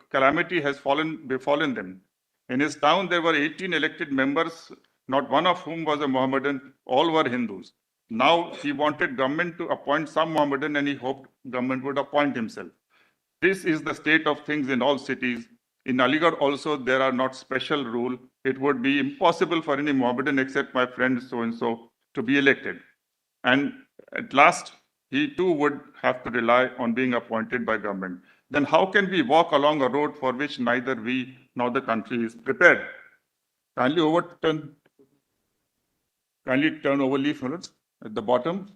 calamity has befallen them. In his town, there were 18 elected members, not one of whom was a Mohammedan, all were Hindus. Now he wanted government to appoint some Mohammedan and he hoped government would appoint himself. This is the state of things in all cities. In Aligarh also, there are not special rule. It would be impossible for any Mohammedan except my friend so-and-so to be elected. And at last, he too would have to rely on being appointed by government. Then how can we walk along a road for which neither we nor the country is prepared? Kindly turn over leaf at the bottom.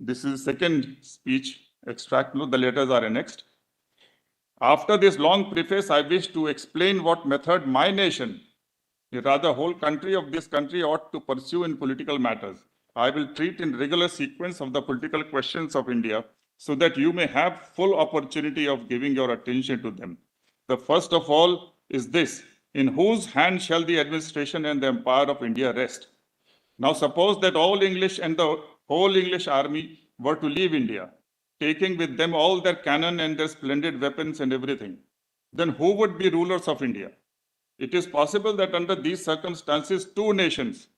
This is the second speech extract. No, the letters are annexed. After this long preface, I wish to explain what method my nation, rather whole country of this country, ought to pursue in political matters. I will treat in regular sequence of the political questions of India so that you may have full opportunity of giving your attention to them. The first of all is this: in whose hand shall the administration and the empire of India rest? Now suppose that all English and the whole English army were to leave India, taking with them all their cannon and their splendid weapons and everything. Then who would be rulers of India? It is possible that under these circumstances, two nations,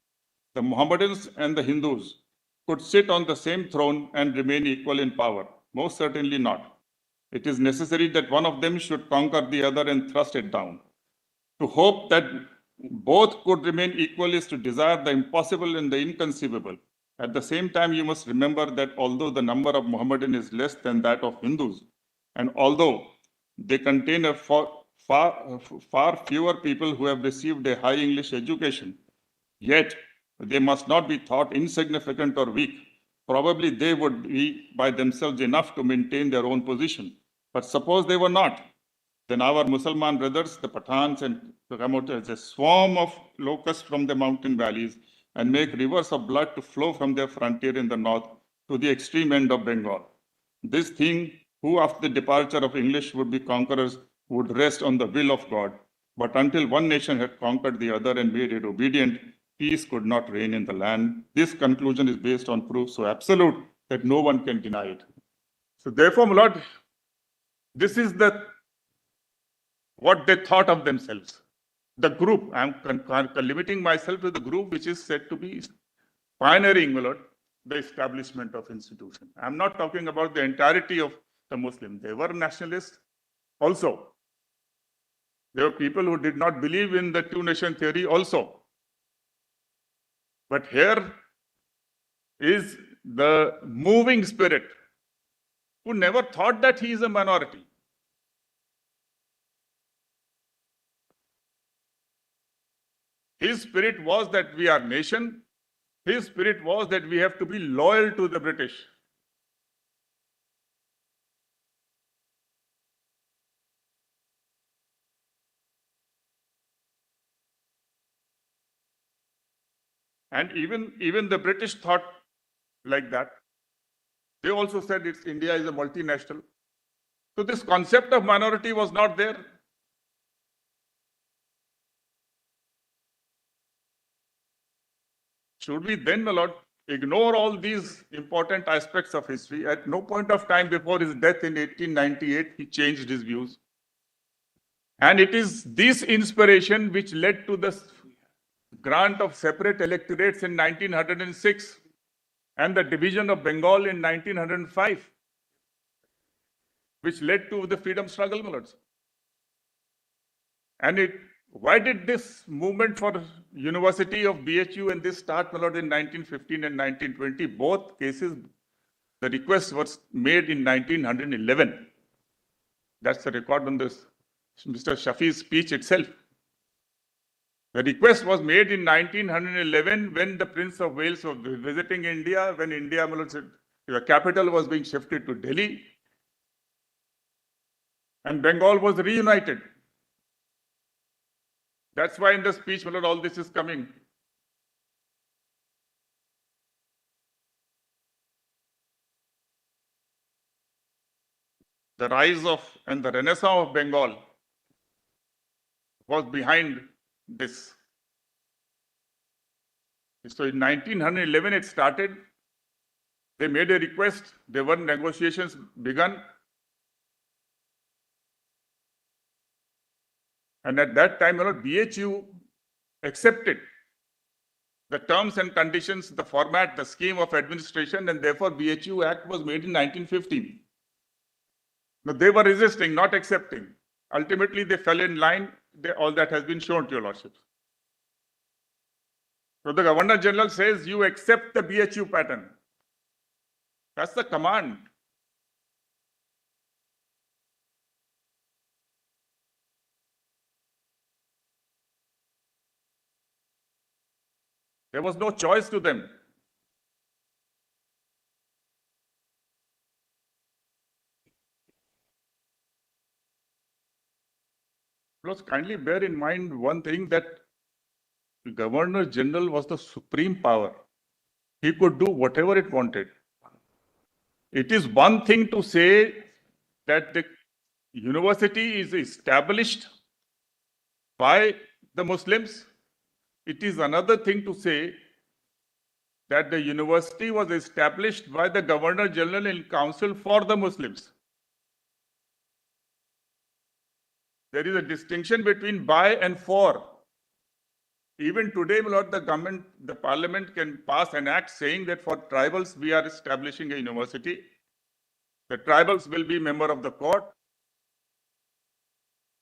the Mohammedans and the Hindus, could sit on the same throne and remain equal in power. Most certainly not. It is necessary that one of them should conquer the other and thrust it down. To hope that both could remain equal is to desire the impossible and the inconceivable. At the same time, you must remember that although the number of Mohammedan is less than that of Hindus, and although they contain a far fewer people who have received a high English education, yet they must not be thought insignificant or weak. Probably they would be by themselves enough to maintain their own position. But suppose they were not, then our Mussalman brothers, the Pathans, and come out as a swarm of locusts from the mountain valleys and make rivers of blood to flow from their frontier in the north to the extreme end of Bengal. This thing, who after the departure of English would be conquerors, would rest on the will of God. But until one nation had conquered the other and made it obedient, peace could not reign in the land. This conclusion is based on proof so absolute that no one can deny it. So therefore, my Lord, this is what they thought of themselves. The group, I'm limiting myself to the group which is said to be pioneering, my Lord, the establishment of institution. I'm not talking about the entirety of the Muslims. They were nationalists also. There were people who did not believe in the two-nation theory also. But here is the moving spirit who never thought that he is a minority. His spirit was that we are nation. His spirit was that we have to be loyal to the British. And even the British thought like that. They also said India is a multinational. So this concept of minority was not there. Should we then, my Lord, ignore all these important aspects of history? At no point of time before his death in 1898, he changed his views. And it is this inspiration which led to the grant of separate electorates in 1906 and the division of Bengal in 1905, which led to the freedom struggle, my lords. And why did this movement for University of BHU and this start, my lord, in 1915 and 1920? Both cases, the request was made in 1911. That's the record on this, Mr. Shafi's speech itself. The request was made in 1911 when the Prince of Wales was visiting India, when India The capital was being shifted to Delhi, and Bengal was reunited. That's why in the speech, Lord, all this is coming. The rise of and the renaissance of Bengal was behind this. So in 1911 it started. They made a request. There were negotiations begun. And at that time, BHU accepted the terms and conditions, the format, the scheme of administration, and therefore BHU Act was made in 1915. Now, they were resisting, not accepting. Ultimately, they fell in line. All that has been shown to your lordships. So the Governor General says, you accept the BHU pattern. That's the command. There was no choice to them. Plus, kindly bear in mind one thing, that the Governor General was the supreme power. He could do whatever it wanted. It is one thing to say that the university is established by the Muslims. It is another thing to say that the university was established by the Governor General in Council for the Muslims. There is a distinction between by and for. Even today, my lord, the government, the parliament can pass an act saying that for tribals, we are establishing a university. The tribals will be member of the court.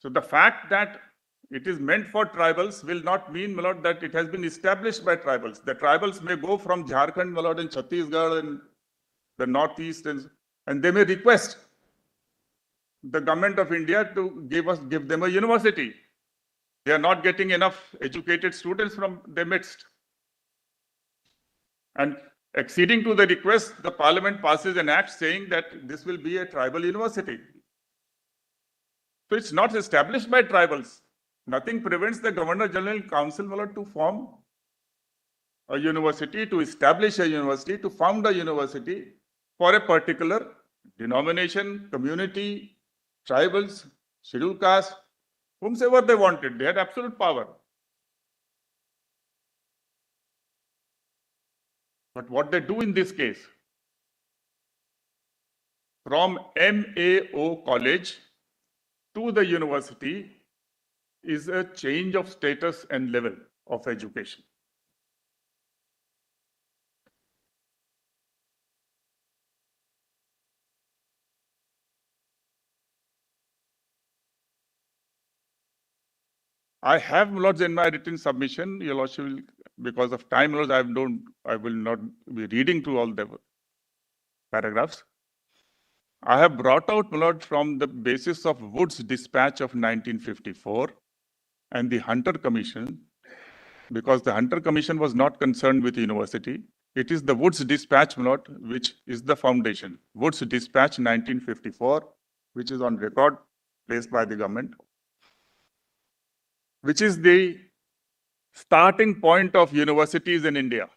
So the fact that it is meant for tribals will not mean, my lord, that it has been established by tribals. The tribals may go from Jharkhand, my lord, and Chhattisgarh and the northeast, and they may request the government of India to give them a university. They are not getting enough educated students from their midst. And acceding to the request, the parliament passes an act saying that this will be a tribal university. So it's not established by tribals. Nothing prevents the Governor General Council, my lord, to form a university, to establish a university, to found a university for a particular denomination, community, tribals, scheduled caste, whomsoever they wanted. They had absolute power. But what they do in this case, from MAO college to the university, is a change of status and level of education. I have, lords, in my written submission, your lordship will, because of time, lords, I will not be reading through all the paragraphs. I have brought out, my lord, from the basis of Wood's dispatch of 1954 and the Hunter Commission, because the Hunter Commission was not concerned with university. It is the Wood's dispatch, my lord, which is the foundation. Wood's dispatch 1954, which is on record, placed by the government, which is the starting point of universities in India.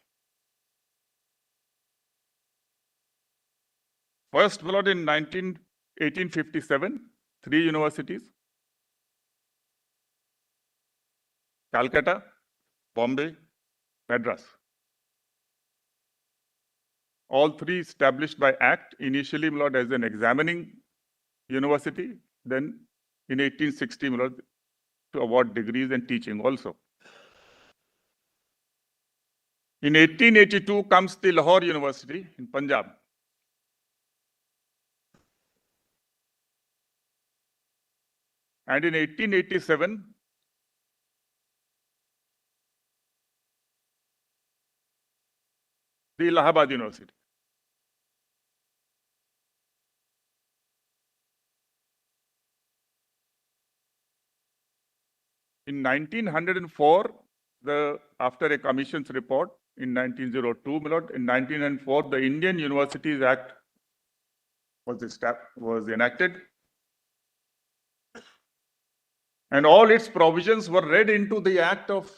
First, my lord, in 1857, 3 universities: Calcutta, Bombay, Madras. All 3 established by Act, initially, my lord, as an examining university, then in 1860, my lord, to award degrees and teaching also. In 1882 comes the Lahore University in Punjab. And in 1887, the Allahabad University. In 1904, after a commission's report, in 1902, my lord. In 1904, the Indian Universities Act was enacted. And all its provisions were read into the act of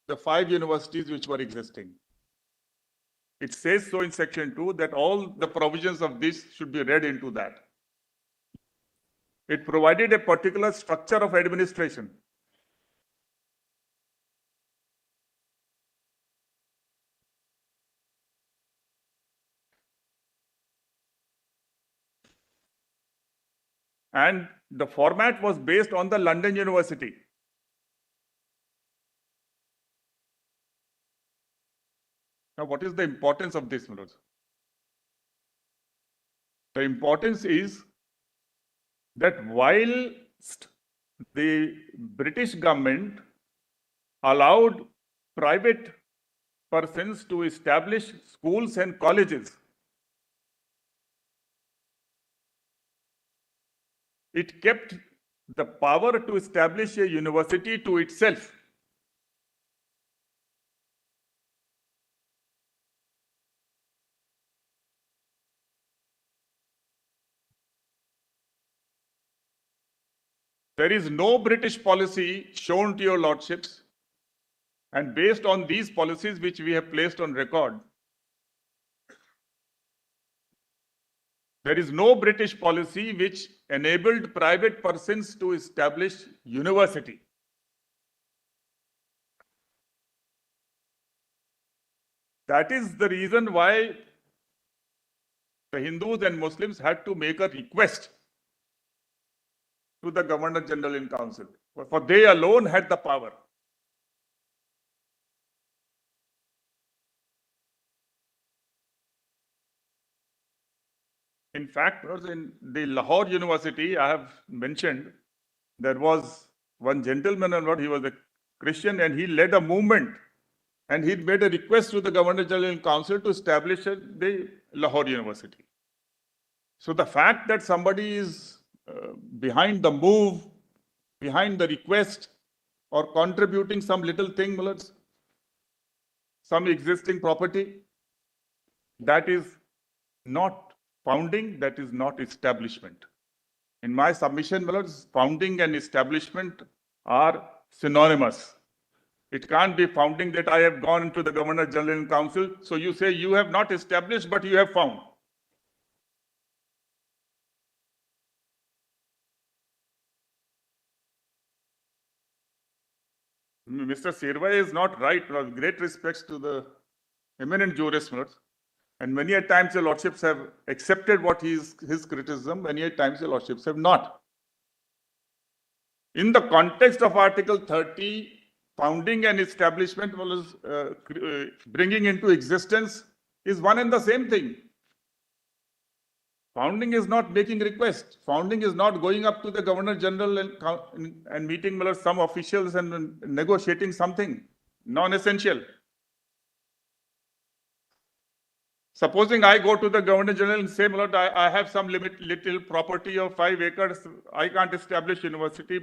the 5 universities which were existing. It says so in section 2 that all the provisions of this should be read into that. It provided a particular structure of administration. And the format was based on the London University. Now, what is the importance of this, my lords? The importance is that whilst the British government allowed private persons to establish schools and colleges, it kept the power to establish a university to itself. There is no British policy shown to your lordships, and based on these policies which we have placed on record, there is no British policy which enabled private persons to establish university. That is the reason why the Hindus and Muslims had to make a request to the Governor General in Council, for they alone had the power. In fact, in the Lahore University, I have mentioned, there was one gentleman, he was a Christian, and he led a movement, and he made a request to the Governor General in Council to establish the Lahore University. So the fact that somebody is behind the move, behind the request, or contributing some little thing, some existing property, that is not founding, that is not establishment. In my submission, founding and establishment are synonymous. It can't be founding that I have gone into the Governor General in Council. So you say you have not established, but you have found. Mr. Sirvai is not right. Great respects to the eminent jurist, and many a times the lordships have accepted what his criticism, many a times the lordships have not. In the context of Article 30, founding and establishment was bringing into existence is one and the same thing. Founding is not making request. Founding is not going up to the Governor General and meeting some officials and negotiating something non-essential. Supposing I go to the Governor General and say, I have some little property of 5 acres, I can't establish university.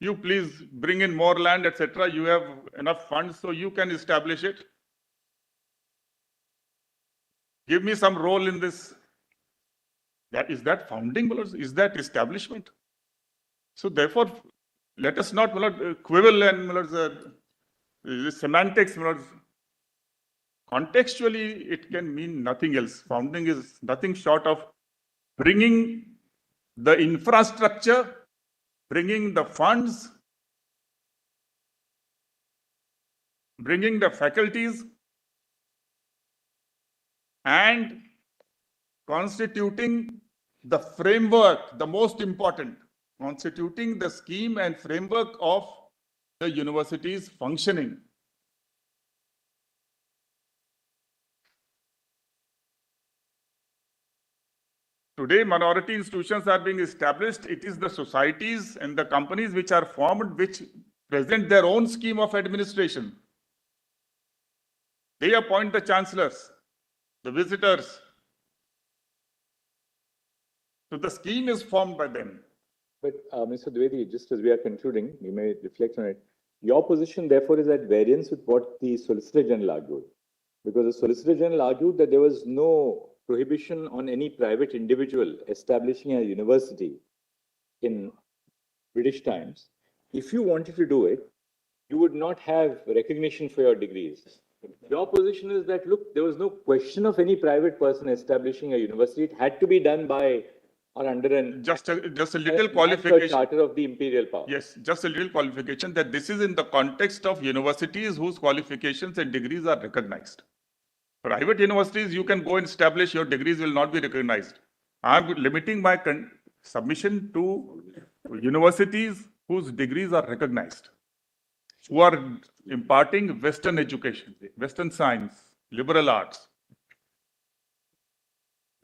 You please bring in more land, etc. You have enough funds, so you can establish it. Give me some role in this. Is that founding? Is that establishment? So therefore, let us not quibble and semantics. Contextually, it can mean nothing else. Founding is nothing short of bringing the infrastructure, bringing the funds, bringing the faculties, and constituting the framework, the most important, constituting the scheme and framework of the university's functioning. Today, minority institutions are being established. It is the societies and the companies which are formed which present their own scheme of administration. They appoint the chancellors, the visitors. So the scheme is formed by them. But Mr. Dwivedi, just as we are concluding, you may reflect on it. Your position, therefore, is at variance with what the Solicitor General argued. Because the Solicitor General argued that there was no prohibition on any private individual establishing a university in British times. If you wanted to do it, you would not have recognition for your degrees. Your position is that, look, there was no question of any private person establishing a university. It had to be done by or under an Just a little a qualification. charter of the imperial power. Yes, just a little qualification that this is in the context of universities whose qualifications and degrees are recognized. Private universities, you can go and establish, your degrees will not be recognized. I'm limiting my submission to universities whose degrees are recognized, who are imparting Western education, Western science, liberal arts.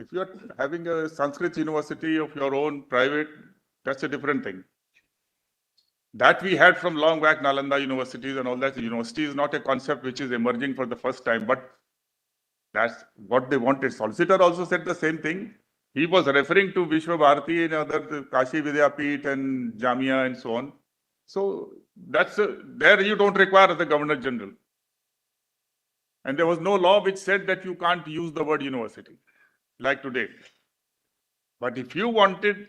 If you are having a Sanskrit university of your own private, that's a different thing. That we had from long back, Nalanda universities and all that. University is not a concept which is emerging for the first time, but that's what they wanted. Solicitor also said the same thing. He was referring to Vishwa Bharati and other Kashi Vidyapeeth and Jamia and so on. So that's there you don't require the Governor General. And there was no law which said that you can't use the word university like today. But if you wanted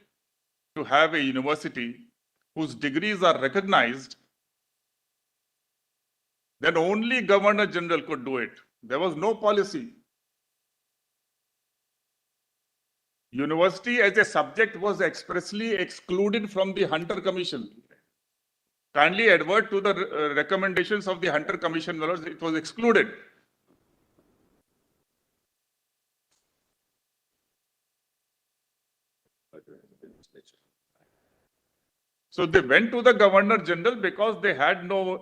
to have a university whose degrees are recognized, then only Governor General could do it. There was no policy. University as a subject was expressly excluded from the Hunter Commission. Kindly advert to the recommendations of the Hunter Commission, it was excluded. So they went to the Governor General because they had no